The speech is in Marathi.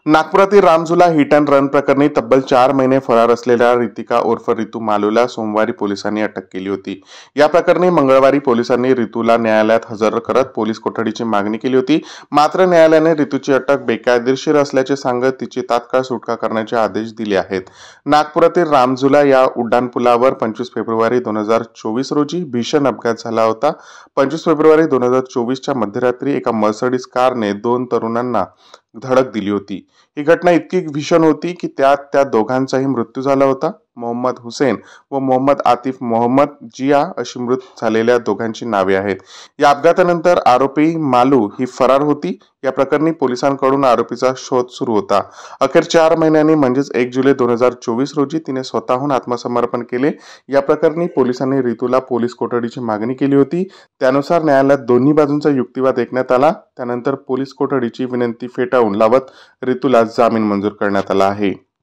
नागपुरातील रामझुला हिट अँड रन प्रकरणी तब्बल 4 महिने फरार असलेल्या रितिका उर्फ रितू मालूला सोमवारी पोलिसांनी अटक केली होती। या प्रकरणी मंगळवारी पोलिसांनी रितूला न्यायालयात हजर करत पोलीस कोठडीची मागणी केली होती। मात्र न्यायालयाने रितूची अटक बेकायदेशीर असल्याचे सांगत तिची तात्काळ सुटका करण्याचे आदेश दिले आहेत। नागपुरातील रामझुला या उड्डाणपुलावर 25 फेब्रुवारी 2024 रोजी भीषण अपघात झाला होता। 25 फेब्रुवारी 2024 च्या मध्यरात्री एका मर्सिडीज कारने 2 तरुणांना धडक दिली होती। ही घटना इतकी भीषण होती की त्यात त्या दोघांचाही मृत्यू झाला होता। मोहम्मद हुसेन व मोहम्मद आतिफ मोहम्मद जिया अशी मृत झालेल्या दोघांची नावे आहेत। या अपघातानंतर आरोपी मालू ही फरार होती। या प्रकरणी पोलिसांकडून आरोपीचा शोध सुरू होता। अखेर 4 महिन्यांनी म्हणजेच 1 जुलै 2024 रोजी तिने स्वतःहून आत्मसमर्पण केले। या प्रकरणी पोलिसांनी रितूला पोलीस कोठडीची मागणी केली होती। त्यानुसार न्यायालयात दोन्ही बाजूंचा युक्तिवाद ऐकण्यात आला। त्यानंतर पोलीस कोठडीची विनंती फेटाळून लावत रितूला जामीन मंजूर करण्यात आला आहे।